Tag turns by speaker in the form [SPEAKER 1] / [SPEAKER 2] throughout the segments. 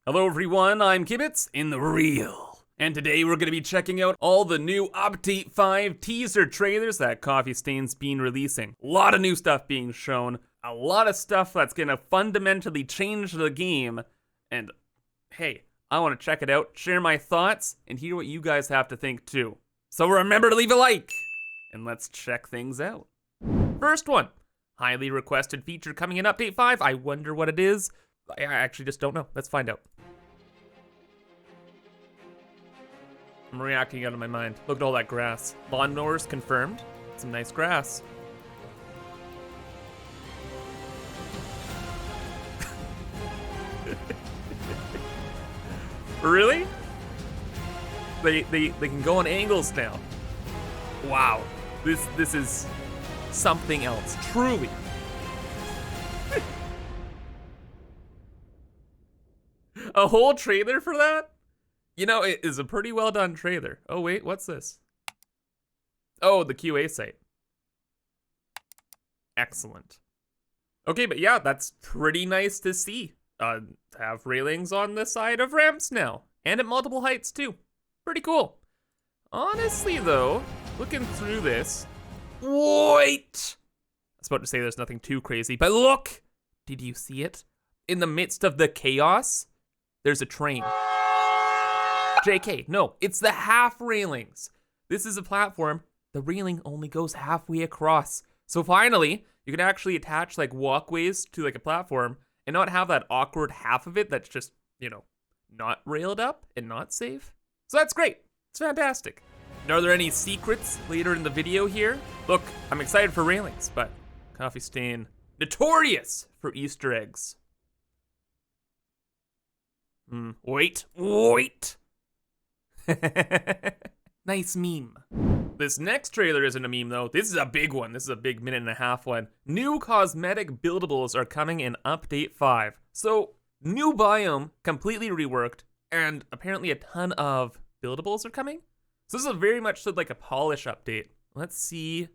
[SPEAKER 1] Hello everyone, I'm Kibitz in the real. And today we're going to be checking out all the new Update 5 teaser trailers that Coffee Stain's been releasing. A lot of new stuff being shown, a lot of stuff that's going to fundamentally change the game. And hey, I want to check it out, share my thoughts, and hear what you guys have to think too. So remember to leave a like, and let's check things out. First one, highly requested feature coming in Update 5. I wonder what it is. I actually just don't know. Let's find out. I'm reacting out of my mind. Look at all that grass. Lawnmowers confirmed. Some nice grass. Really? They can go on angles now. Wow. This is something else. Truly. A whole trailer for that? You know, it is a pretty well done trailer. Oh wait, what's this? Oh, the QA site. Excellent. Okay, but yeah, that's pretty nice to see. Have railings on the side of ramps now. And at multiple heights too. Pretty cool. Honestly though, looking through this, wait! I was about to say there's nothing too crazy, but look! Did you see it? In the midst of the chaos, there's a train. JK, no, it's the half railings. This is a platform, the railing only goes halfway across. So finally, you can actually attach like walkways to like a platform and not have that awkward half of it that's just, you know, not railed up and not safe. So that's great, it's fantastic. Now, are there any secrets later in the video here? Look, I'm excited for railings, but Coffee Stain, notorious for Easter eggs. Wait. Nice meme. This next trailer isn't a meme though. This is a big one. This is a big minute-and-a-half one. New cosmetic buildables are coming in Update 5. So, new biome, completely reworked, and apparently a ton of buildables are coming. So this is very much like a polish update. Let's see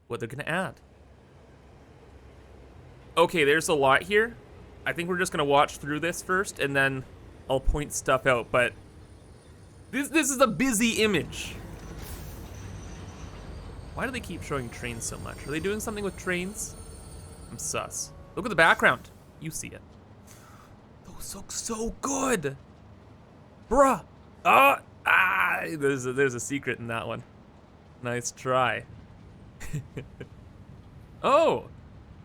[SPEAKER 1] what they're gonna add. Okay, there's a lot here. I think we're just gonna watch through this first, and then I'll point stuff out, but this is a busy image. Why do they keep showing trains so much? Are they doing something with trains? I'm sus. Look at the background. You see it. Those look so good. Bruh. There's a secret in that one. Nice try. Oh,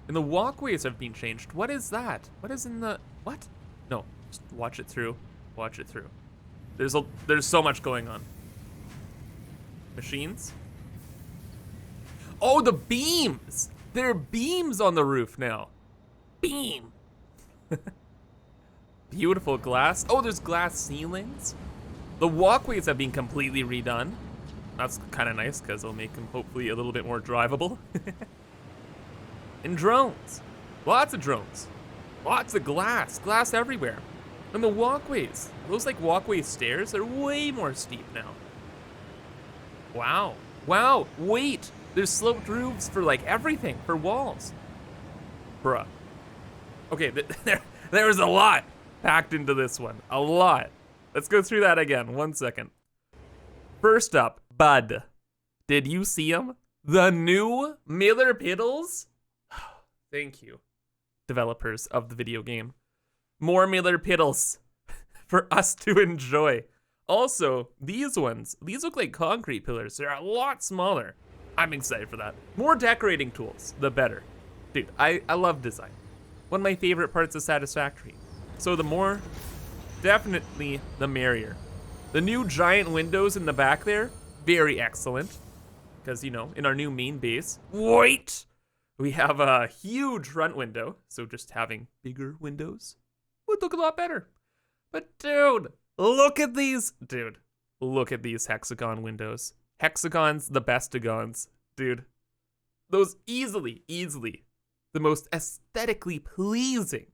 [SPEAKER 1] and the walkways have been changed. What is that? What is in the, what? No, just watch it through. Watch it through. There's so much going on. Machines? Oh, the beams! There are beams on the roof now. Beam! Beautiful glass. Oh, there's glass ceilings. The walkways have been completely redone. That's kind of nice because it'll make them hopefully a little bit more drivable. And drones. Lots of drones. Lots of glass. Glass everywhere. And the walkways. Those like walkway stairs are way more steep now. Wow. Wow. Wait. There's sloped roofs for like everything. For walls. Bruh. Okay, there was a lot packed into this one. A lot. Let's go through that again. 1 second. First up, Bud. Did you see him? The new Miller Piddles? Thank you, developers of the video game. More Miller Piddles for us to enjoy. Also, these ones, these look like concrete pillars. They're a lot smaller. I'm excited for that. More decorating tools, the better. Dude, I love design. One of my favorite parts of Satisfactory. So the more, definitely the merrier. The new giant windows in the back there, very excellent. Because, you know, in our new main base, wait! We have a huge front window, so just having bigger windows would look a lot better. But dude, look at these. Dude, look at these hexagon windows. Hexagons, the bestagons. Dude, those easily the most aesthetically pleasing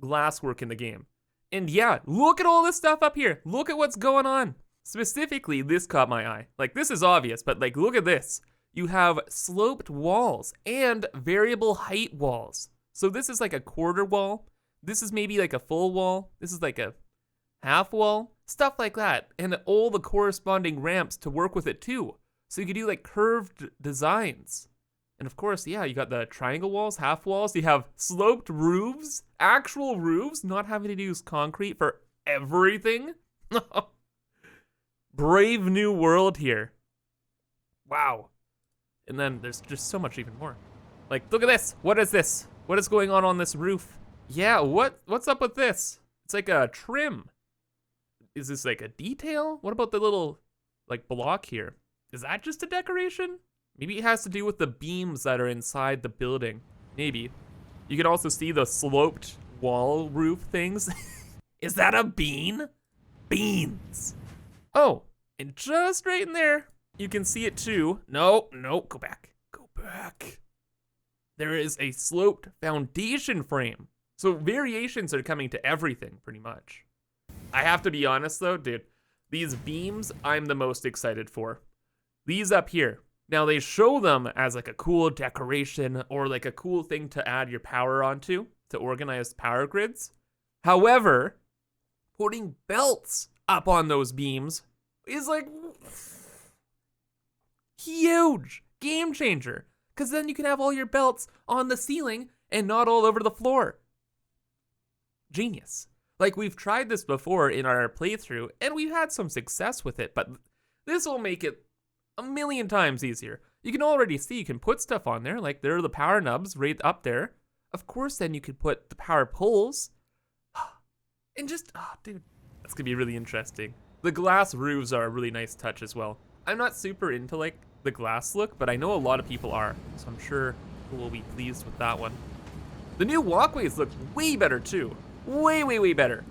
[SPEAKER 1] glasswork in the game. And yeah, look at all this stuff up here. Look at what's going on. Specifically, this caught my eye. Like, this is obvious, but like, look at this. You have sloped walls and variable height walls. So this is like a quarter wall. This is maybe like a full wall. This is like a half wall, stuff like that, and all the corresponding ramps to work with it too. So you could do like curved designs. And of course, yeah, you got the triangle walls, half walls, you have sloped roofs, actual roofs, not having to use concrete for everything. Brave new world here. Wow. And then there's just so much even more. Like, look at this. What is this? What is going on this roof? Yeah, what's up with this? It's like a trim. Is this like a detail? What about the little like block here? Is that just a decoration? Maybe it has to do with the beams that are inside the building. Maybe. You can also see the sloped wall roof things. Is that a bean? Beans. Oh, and just right in there, you can see it too. No, go back. Go back. There is a sloped foundation frame. So variations are coming to everything, pretty much. I have to be honest though, dude. These beams, I'm the most excited for. These up here. Now they show them as like a cool decoration or like a cool thing to add your power onto to organize power grids. However, putting belts up on those beams is like huge. Game changer. Because then you can have all your belts on the ceiling and not all over the floor. Genius. Like, we've tried this before in our playthrough, and we've had some success with it, but this will make it a million times easier. You can already see you can put stuff on there, like there are the power nubs right up there. Of course, then you could put the power poles. And just, oh, dude, that's gonna be really interesting. The glass roofs are a really nice touch as well. I'm not super into, like, the glass look, but I know a lot of people are, so I'm sure people will be pleased with that one. The new walkways look way better too. Way better.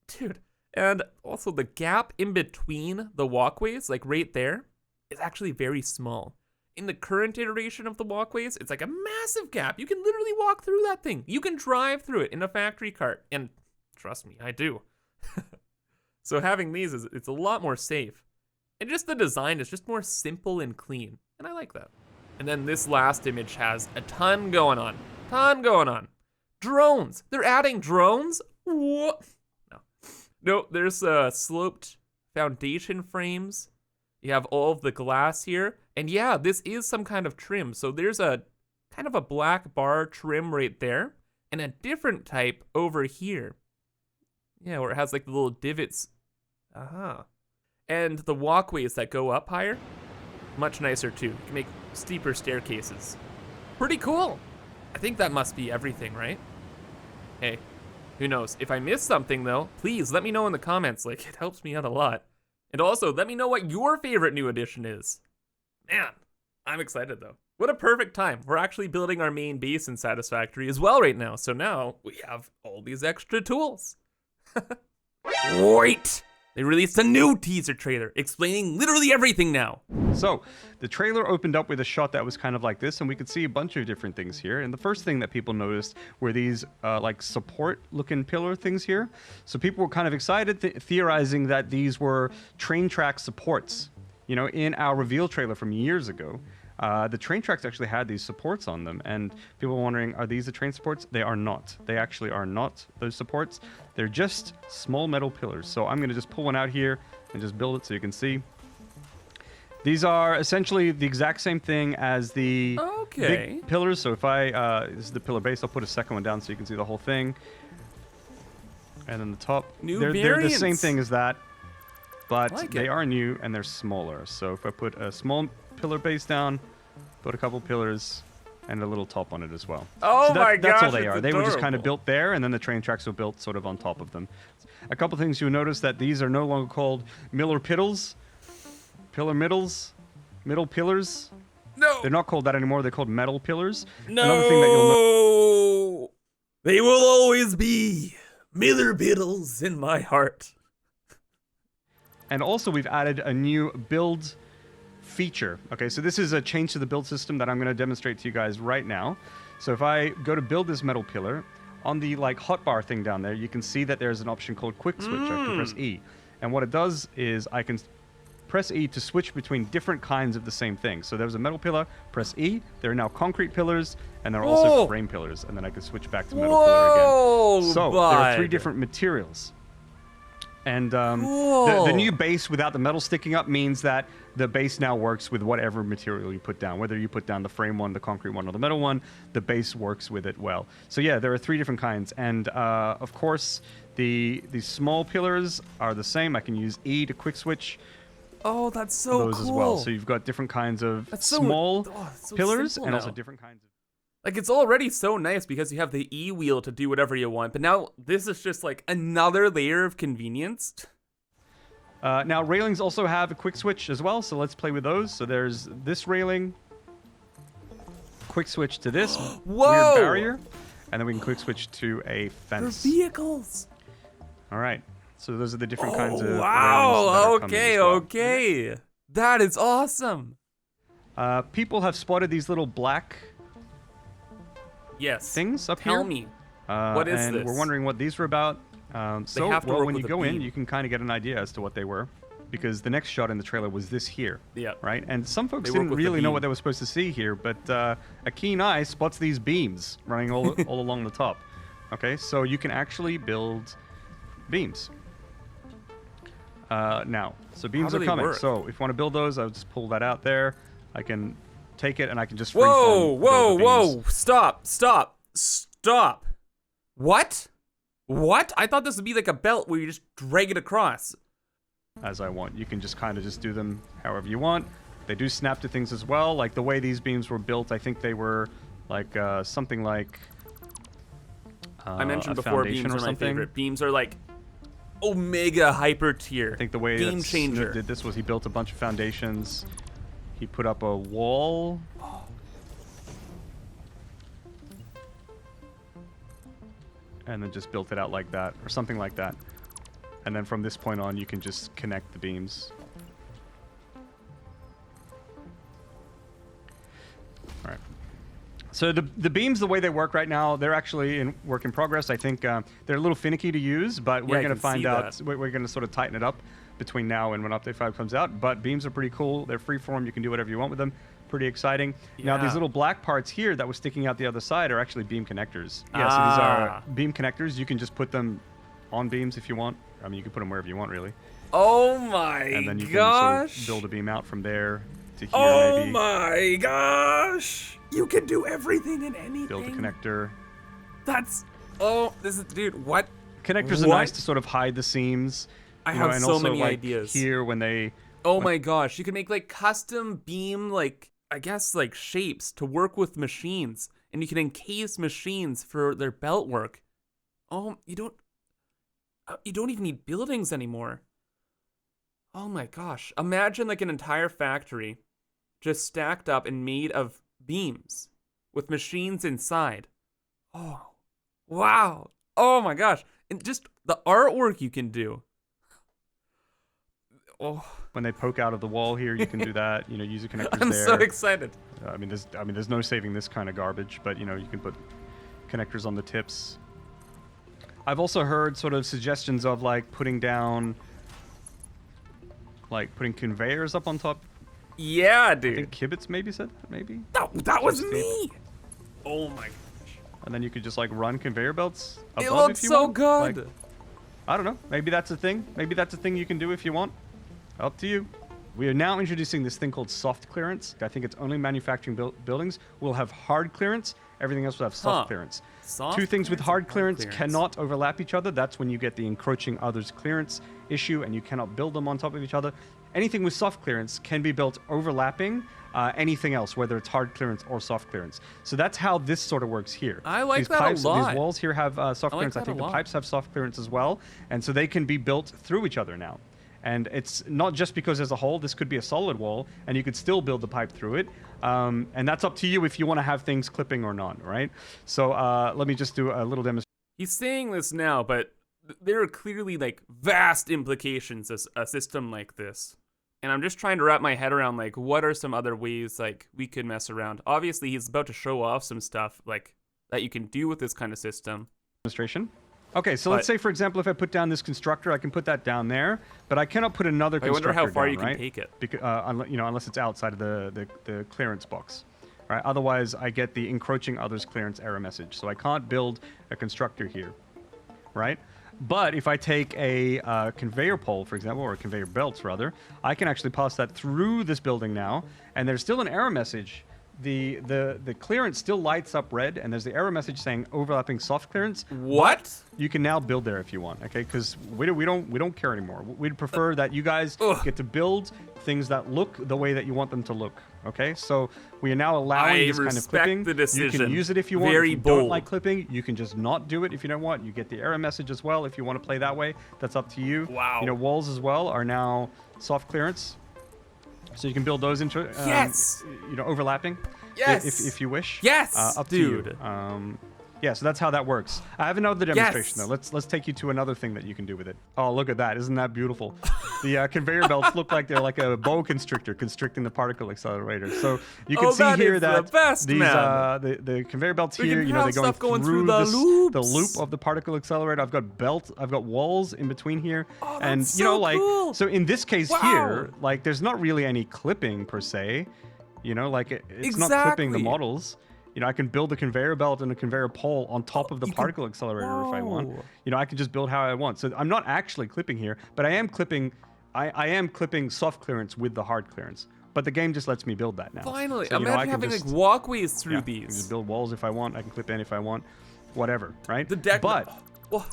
[SPEAKER 1] Dude, and also the gap in between the walkways, like right there, is actually very small. In the current iteration of the walkways, it's like a massive gap. You can literally walk through that thing. You can drive through it in a factory cart, and trust me, I do. So having these, it's a lot more safe. And just the design is just more simple and clean, and I like that. And then this last image has a ton going on. Drones, they're adding drones? What? No, there's sloped foundation frames. You have all of the glass here. And yeah, this is some kind of trim. So there's a kind of a black bar trim right there and a different type over here. Yeah, where it has like the little divots. And the walkways that go up higher, much nicer too. You can make steeper staircases. Pretty cool. I think that must be everything, right? Hey, who knows? If I missed something though, please let me know in the comments. Like, it helps me out a lot. And also, let me know what your favorite new addition is. Man, I'm excited though. What a perfect time. We're actually building our main base in Satisfactory as well right now. So now we have all these extra tools. Wait! They released a new teaser trailer explaining literally everything now.
[SPEAKER 2] So the trailer opened up with a shot that was kind of like this, and we could see a bunch of different things here. And the first thing that people noticed were these like support looking pillar things here. So people were kind of excited, theorizing that these were train track supports. You know, in our reveal trailer from years ago, the train tracks actually had these supports on them, and people were wondering, are these the train supports? They are not. They actually are not those supports. They're just small metal pillars. So I'm going to just pull one out here and just build it so you can see. These are essentially the exact same thing as the big pillars. So if I, this is the pillar base, I'll put a second one down so you can see the whole thing. And then the top, they're the same thing as that, but they are new and they're smaller. So if I put a small pillar base down, put a couple pillars, and a little top on it as well.
[SPEAKER 1] Oh
[SPEAKER 2] so
[SPEAKER 1] my gosh,
[SPEAKER 2] that's all they are.
[SPEAKER 1] adorable.
[SPEAKER 2] They were just kind of built there, and then the train tracks were built sort of on top of them. A couple things you'll notice that these are no longer called Miller Piddles, Pillar Middles, Middle Pillars.
[SPEAKER 1] No!
[SPEAKER 2] They're not called that anymore, they're called Metal Pillars.
[SPEAKER 1] No!
[SPEAKER 2] Another thing that you'll know.
[SPEAKER 1] They will always be Miller Piddles in my heart.
[SPEAKER 2] And also we've added a new build feature. Okay, so this is a change to the build system that I'm going to demonstrate to you guys right now. So if I go to build this metal pillar, on the like hotbar thing down there, you can see that there's an option called quick switch. I can press E. And what it does is I can press E to switch between different kinds of the same thing. So there's a metal pillar, press E, there are now concrete pillars, and there are also frame pillars, and then I can switch back to metal pillar again. So there are 3 different materials. And
[SPEAKER 1] Cool.
[SPEAKER 2] the new base without the metal sticking up means that the base now works with whatever material you put down. Whether you put down the frame one, the concrete one, or the metal one, the base works with it well. So yeah, there are 3 different kinds. And of course, the small pillars are the same. I can use E to quick switch
[SPEAKER 1] Oh, that's so
[SPEAKER 2] those
[SPEAKER 1] cool.
[SPEAKER 2] as well. So you've got different kinds of
[SPEAKER 1] That's so-
[SPEAKER 2] small
[SPEAKER 1] it's so
[SPEAKER 2] pillars
[SPEAKER 1] simple
[SPEAKER 2] and also
[SPEAKER 1] now.
[SPEAKER 2] different kinds of...
[SPEAKER 1] Like, it's already so nice because you have the E wheel to do whatever you want, but now this is just like another layer of convenience.
[SPEAKER 2] Now, railings also have a quick switch as well, so let's play with those. So there's this railing, quick switch to this
[SPEAKER 1] Whoa!
[SPEAKER 2] weird barrier, and then we can quick switch to a
[SPEAKER 1] For
[SPEAKER 2] fence.
[SPEAKER 1] vehicles.
[SPEAKER 2] All right, so those are the different kinds of railings that
[SPEAKER 1] Wow!
[SPEAKER 2] are coming
[SPEAKER 1] Okay,
[SPEAKER 2] as well.
[SPEAKER 1] okay. That is awesome.
[SPEAKER 2] People have spotted these little black
[SPEAKER 1] Yes.
[SPEAKER 2] things up here.
[SPEAKER 1] Tell me. What is
[SPEAKER 2] and
[SPEAKER 1] this?
[SPEAKER 2] we're wondering what these were about. So,
[SPEAKER 1] have to
[SPEAKER 2] well,
[SPEAKER 1] work
[SPEAKER 2] when you
[SPEAKER 1] with a
[SPEAKER 2] go in,
[SPEAKER 1] beam.
[SPEAKER 2] you can kind of get an idea as to what they were, because the next shot in the trailer was this here.
[SPEAKER 1] Yeah.
[SPEAKER 2] Right? And some folks
[SPEAKER 1] They work
[SPEAKER 2] didn't
[SPEAKER 1] with the
[SPEAKER 2] really know
[SPEAKER 1] beam.
[SPEAKER 2] what they were supposed to see here, but a keen eye spots these beams running all along the top. Okay, so you can actually build beams. Now, so beams
[SPEAKER 1] do
[SPEAKER 2] are
[SPEAKER 1] they
[SPEAKER 2] coming.
[SPEAKER 1] work?
[SPEAKER 2] So if you want to build those, I'll just pull that out there. I can take it and I can just
[SPEAKER 1] Whoa!
[SPEAKER 2] freeform
[SPEAKER 1] Whoa!
[SPEAKER 2] build the beams.
[SPEAKER 1] Whoa! Stop! Stop! Stop! What? What? I thought this would be like a belt where you just drag it across.
[SPEAKER 2] As I want. You can just kind of just do them however you want. They do snap to things as well. Like the way these beams were built, I think they were like something like
[SPEAKER 1] I mentioned
[SPEAKER 2] a
[SPEAKER 1] before,
[SPEAKER 2] foundation
[SPEAKER 1] beams
[SPEAKER 2] or
[SPEAKER 1] are my
[SPEAKER 2] something.
[SPEAKER 1] favorite. Beams are like omega hyper tier.
[SPEAKER 2] I think the way
[SPEAKER 1] game
[SPEAKER 2] that
[SPEAKER 1] changer.
[SPEAKER 2] Smith did this was he built a bunch of foundations. He put up a wall. And then just built it out like that, or something like that. And then from this point on, you can just connect the beams. All right. So the beams, the way they work right now, they're actually in work in progress. I think they're a little finicky to use, but we're
[SPEAKER 1] I
[SPEAKER 2] going to
[SPEAKER 1] can
[SPEAKER 2] find
[SPEAKER 1] see
[SPEAKER 2] out.
[SPEAKER 1] that.
[SPEAKER 2] We're going to sort of tighten it up between now and when Update 5 comes out. But beams are pretty cool. They're freeform. You can do whatever you want with them. Pretty exciting. Now, these
[SPEAKER 1] Yeah.
[SPEAKER 2] little black parts here that were sticking out the other side are actually beam connectors. Yeah, so these are beam connectors. You can just put them on beams if you want. I mean, you can put them wherever you want, really.
[SPEAKER 1] Oh my
[SPEAKER 2] And then you can
[SPEAKER 1] gosh!
[SPEAKER 2] sort of build a beam out from there to here,
[SPEAKER 1] Oh
[SPEAKER 2] maybe.
[SPEAKER 1] my gosh! You can do everything and anything.
[SPEAKER 2] Build a connector.
[SPEAKER 1] That's this is dude. What?
[SPEAKER 2] Connectors are
[SPEAKER 1] What?
[SPEAKER 2] nice to sort of hide the seams.
[SPEAKER 1] I
[SPEAKER 2] you know,
[SPEAKER 1] have
[SPEAKER 2] and
[SPEAKER 1] so
[SPEAKER 2] also,
[SPEAKER 1] many
[SPEAKER 2] like,
[SPEAKER 1] ideas.
[SPEAKER 2] Here, when they...
[SPEAKER 1] Oh my gosh! You can make like custom beam I guess like shapes to work with machines, and you can encase machines for their belt work. Oh, you don't even need buildings anymore. Oh my gosh! Imagine like an entire factory just stacked up and made of beams with machines inside. Oh, wow! Oh my gosh! And just the artwork you can do. Oh,
[SPEAKER 2] When they poke out of the wall here, you can do that. You know, use the connectors
[SPEAKER 1] I'm
[SPEAKER 2] there.
[SPEAKER 1] so excited.
[SPEAKER 2] I mean, there's no saving this kind of garbage, but you know, you can put connectors on the tips. I've also heard sort of suggestions of like putting conveyors up on top.
[SPEAKER 1] Yeah,
[SPEAKER 2] I
[SPEAKER 1] dude.
[SPEAKER 2] think Kibitz maybe said that, maybe.
[SPEAKER 1] That was
[SPEAKER 2] Just
[SPEAKER 1] me. Oh my gosh.
[SPEAKER 2] And then you could just like run conveyor belts above
[SPEAKER 1] It looks
[SPEAKER 2] if you
[SPEAKER 1] so
[SPEAKER 2] want.
[SPEAKER 1] good.
[SPEAKER 2] Like, I don't know. Maybe that's a thing. Maybe that's a thing you can do if you want. Up to you. We are now introducing this thing called soft clearance. I think it's only manufacturing buildings will have hard clearance. Everything else will have soft clearance.
[SPEAKER 1] Soft
[SPEAKER 2] Two things with
[SPEAKER 1] clearance
[SPEAKER 2] hard
[SPEAKER 1] and
[SPEAKER 2] clearance
[SPEAKER 1] clearance.
[SPEAKER 2] cannot overlap each other. That's when you get the encroaching others clearance issue, and you cannot build them on top of each other. Anything with soft clearance can be built overlapping anything else, whether it's hard clearance or soft clearance. So that's how this sort of works here.
[SPEAKER 1] I like
[SPEAKER 2] These
[SPEAKER 1] that a
[SPEAKER 2] pipes,
[SPEAKER 1] lot.
[SPEAKER 2] These walls here have soft clearance. I
[SPEAKER 1] that a
[SPEAKER 2] think the
[SPEAKER 1] lot.
[SPEAKER 2] pipes have soft clearance as well, and so they can be built through each other now. And it's not just because there's a hole. This could be a solid wall, and you could still build the pipe through it. And that's up to you if you want to have things clipping or not, right? So let me just do a little demonstration.
[SPEAKER 1] He's saying this now, but there are clearly like vast implications as a system like this. And I'm just trying to wrap my head around like what are some other ways like we could mess around. Obviously, he's about to show off some stuff like that you can do with this kind of system.
[SPEAKER 2] Okay, so let's say, for example, if I put down this constructor, I can put that down there, but I cannot put another
[SPEAKER 1] I
[SPEAKER 2] constructor
[SPEAKER 1] wonder how far
[SPEAKER 2] down,
[SPEAKER 1] you can
[SPEAKER 2] right?
[SPEAKER 1] take it.
[SPEAKER 2] Because, unless it's outside of the clearance box. Right? Otherwise, I get the encroaching others clearance error message. So I can't build a constructor here, right? But if I take a conveyor pole, for example, or a conveyor belt rather, I can actually pass that through this building now, and there's still an error message. The clearance still lights up red, and there's the error message saying overlapping soft clearance.
[SPEAKER 1] What?
[SPEAKER 2] You can now build there if you want, okay? Because we don't care anymore. We'd prefer that you guys get to build things that look the way that you want them to look, okay? So we are now allowing this kind of clipping.
[SPEAKER 1] The decision.
[SPEAKER 2] You can use it if you want.
[SPEAKER 1] Very
[SPEAKER 2] if you
[SPEAKER 1] bold.
[SPEAKER 2] don't like clipping, you can just not do it if you don't want. You get the error message as well if you want to play that way. That's up to you.
[SPEAKER 1] Wow.
[SPEAKER 2] You know, walls as well are now soft clearance. So you can build those into
[SPEAKER 1] Yes.
[SPEAKER 2] you know, overlapping.
[SPEAKER 1] Yes.
[SPEAKER 2] If you wish.
[SPEAKER 1] Yes.
[SPEAKER 2] Up
[SPEAKER 1] dude.
[SPEAKER 2] to you. Yeah, so that's how that works. I have another demonstration though. Let's take you to another thing that you can do with it. Oh, look at that! Isn't that beautiful? The conveyor belts look like they're like a boa constrictor constricting the particle accelerator. So you can see here that
[SPEAKER 1] the best,
[SPEAKER 2] these
[SPEAKER 1] man.
[SPEAKER 2] the conveyor belts
[SPEAKER 1] We
[SPEAKER 2] here,
[SPEAKER 1] can
[SPEAKER 2] you know,
[SPEAKER 1] have
[SPEAKER 2] they're
[SPEAKER 1] stuff
[SPEAKER 2] through
[SPEAKER 1] the
[SPEAKER 2] the
[SPEAKER 1] loops.
[SPEAKER 2] loop of the particle accelerator. I've got walls in between here,
[SPEAKER 1] Oh,
[SPEAKER 2] and
[SPEAKER 1] that's
[SPEAKER 2] you know,
[SPEAKER 1] so
[SPEAKER 2] like
[SPEAKER 1] cool.
[SPEAKER 2] so in this case
[SPEAKER 1] Wow.
[SPEAKER 2] here, like there's not really any clipping per se. You know, like it's not clipping the
[SPEAKER 1] Exactly.
[SPEAKER 2] models. You know, I can build a conveyor belt and a conveyor pole on top of the
[SPEAKER 1] You can-
[SPEAKER 2] particle accelerator if I want.
[SPEAKER 1] Whoa.
[SPEAKER 2] You know, I can just build how I want. So I'm not actually clipping here, but I am clipping. I am clipping soft clearance with the hard clearance. But the game just lets me build that now.
[SPEAKER 1] Finally,
[SPEAKER 2] So, you know, I
[SPEAKER 1] imagine
[SPEAKER 2] can
[SPEAKER 1] having
[SPEAKER 2] just-
[SPEAKER 1] like walkways through
[SPEAKER 2] yeah, I can just
[SPEAKER 1] these.
[SPEAKER 2] build walls if I want. I can clip in if I want. Whatever, right?
[SPEAKER 1] The deck.
[SPEAKER 2] But
[SPEAKER 1] Oh,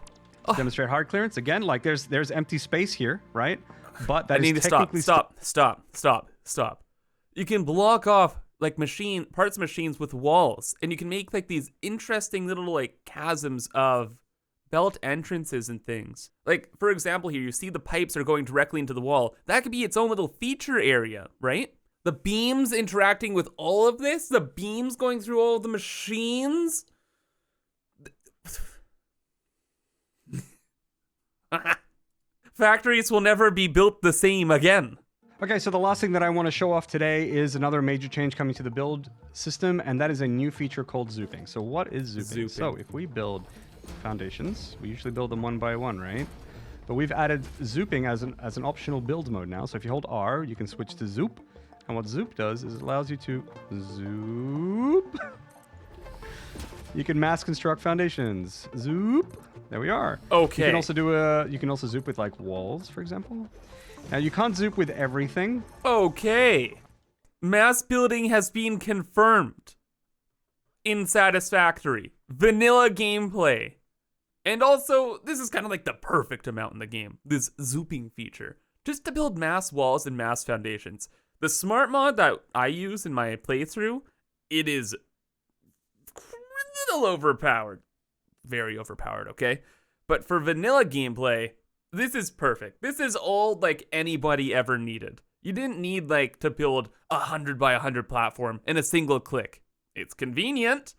[SPEAKER 2] demonstrate hard clearance again. Like there's empty space here, right? But that
[SPEAKER 1] I
[SPEAKER 2] is
[SPEAKER 1] need to
[SPEAKER 2] technically
[SPEAKER 1] stop. You can block off like parts machines with walls, and you can make like these interesting little like chasms of belt entrances and things. Like for example, here you see the pipes are going directly into the wall. That could be its own little feature area, right? The beams interacting with all of this, the beams going through all of the machines. Factories will never be built the same again.
[SPEAKER 2] Okay, so the last thing that I want to show off today is another major change coming to the build system, and that is a new feature called Zooping. So what is Zooping?
[SPEAKER 1] Zooping.
[SPEAKER 2] So if we build foundations, we usually build them one by one, right? But we've added Zooping as an optional build mode now. So if you hold R, you can switch to Zoop, and what Zoop does is it allows you to Zoop. You can mass construct foundations. Zoop. There we are.
[SPEAKER 1] Okay.
[SPEAKER 2] You can also you can also Zoop with like walls, for example. Now you can't Zoop with everything.
[SPEAKER 1] Okay. Mass building has been confirmed in Satisfactory. Vanilla gameplay. And also, this is kind of like the perfect amount in the game. This Zooping feature. Just to build mass walls and mass foundations. The smart mod that I use in my playthrough, it is a little overpowered. Very overpowered, okay? But for vanilla gameplay, this is perfect. This is all like anybody ever needed. You didn't need like to build a 100 by 100 platform in a single click. It's convenient,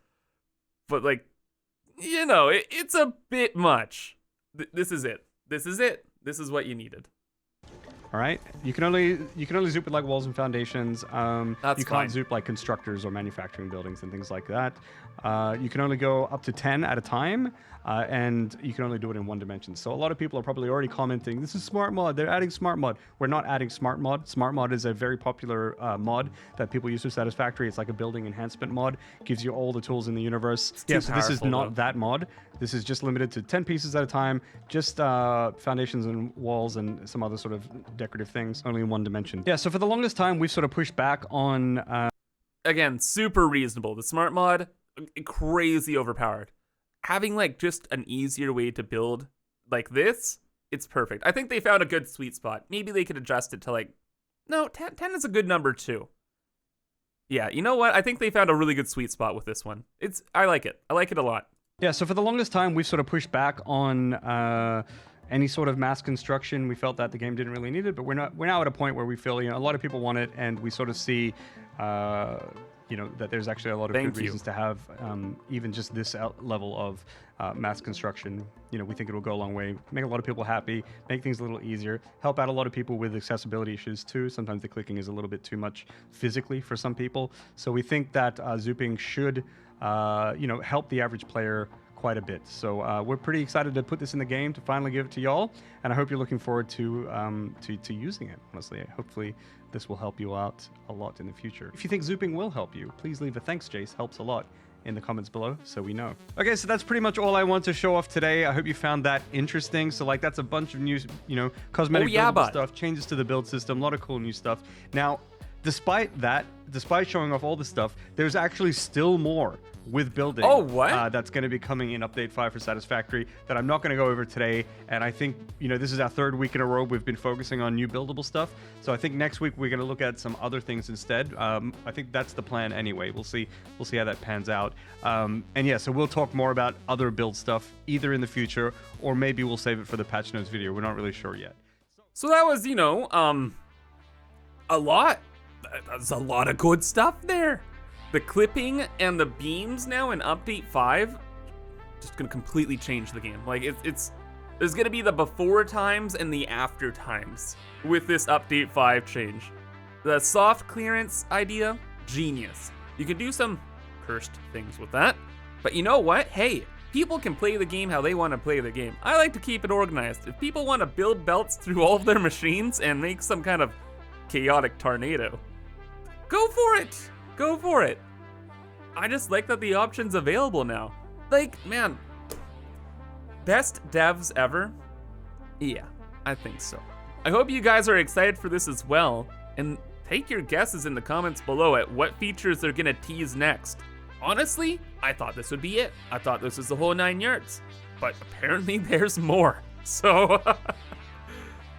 [SPEAKER 1] but like, you know, it's a bit much. This is it. This is it. This is what you needed.
[SPEAKER 2] All right. You can only Zoop with like walls and foundations.
[SPEAKER 1] That's
[SPEAKER 2] you
[SPEAKER 1] fine.
[SPEAKER 2] can't Zoop like constructors or manufacturing buildings and things like that. You can only go up to 10 at a time, and you can only do it in one dimension. So a lot of people are probably already commenting, "This is smart mod. They're adding smart mod." We're not adding smart mod. Smart mod is a very popular mod that people use for Satisfactory. It's like a building enhancement mod. Gives you all the tools in the universe.
[SPEAKER 1] too
[SPEAKER 2] Yeah. So this is
[SPEAKER 1] powerful,
[SPEAKER 2] not
[SPEAKER 1] though.
[SPEAKER 2] that mod. This is just limited to 10 pieces at a time. Just foundations and walls and some other sort of decorative things, only in one dimension. Yeah, so for the longest time, we've sort of pushed back on...
[SPEAKER 1] Again, super reasonable. The smart mod, crazy overpowered. Having like just an easier way to build like this, it's perfect. I think they found a good sweet spot. Maybe they could adjust it to like, no, 10 is a good number too. Yeah, you know what? I think they found a really good sweet spot with this one. I like it. I like it a lot.
[SPEAKER 2] Yeah, so for the longest time, we've sort of pushed back on any sort of mass construction. We felt that the game didn't really need it, but we're now at a point where we feel, you know, a lot of people want it, and we sort of see, you know, that there's actually a lot of
[SPEAKER 1] Thank
[SPEAKER 2] good
[SPEAKER 1] you.
[SPEAKER 2] reasons to have even just this level of mass construction. You know, we think it'll go a long way, make a lot of people happy, make things a little easier, help out a lot of people with accessibility issues too. Sometimes the clicking is a little bit too much physically for some people. So we think that Zooping should, you know, help the average player quite a bit. So we're pretty excited to put this in the game, to finally give it to y'all, and I hope you're looking forward to using it. Honestly, hopefully this will help you out a lot in the future. If you think Zooping will help you, please leave a thanks, Jace, helps a lot, in the comments below so we know. Okay, so that's pretty much all I want to show off today. I hope you found that interesting. So like that's a bunch of new, you know, cosmetic buildable stuff, changes to the build system, a lot of cool new stuff. Now, despite showing off all the stuff, there's actually still more with building.
[SPEAKER 1] Oh, what?
[SPEAKER 2] That's going to be coming in Update 5 for Satisfactory that I'm not going to go over today. And I think, you know, this is our 3rd week in a row we've been focusing on new buildable stuff. So I think next week we're going to look at some other things instead. I think that's the plan anyway. We'll see how that pans out. And yeah, so we'll talk more about other build stuff either in the future or maybe we'll save it for the patch notes video. We're not really sure yet.
[SPEAKER 1] So that was, you know, a lot. That's a lot of good stuff there. The clipping and the beams now in Update 5 just gonna completely change the game. Like there's gonna be the before times and the after times with this Update 5 change. The soft clearance idea, genius. You can do some cursed things with that, but you know what? Hey, people can play the game how they want to play the game. I like to keep it organized. If people want to build belts through all of their machines and make some kind of chaotic tornado, go for it. Go for it. I just like that the option's available now. Like, man, best devs ever? Yeah, I think so. I hope you guys are excited for this as well, and take your guesses in the comments below at what features they're gonna tease next. Honestly, I thought this would be it. I thought this was the whole 9 yards, but apparently there's more. So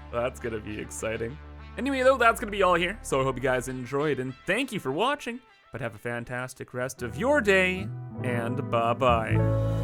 [SPEAKER 1] that's gonna be exciting. Anyway, though, that's gonna be all here. So I hope you guys enjoyed, and thank you for watching. But have a fantastic rest of your day, and bye-bye.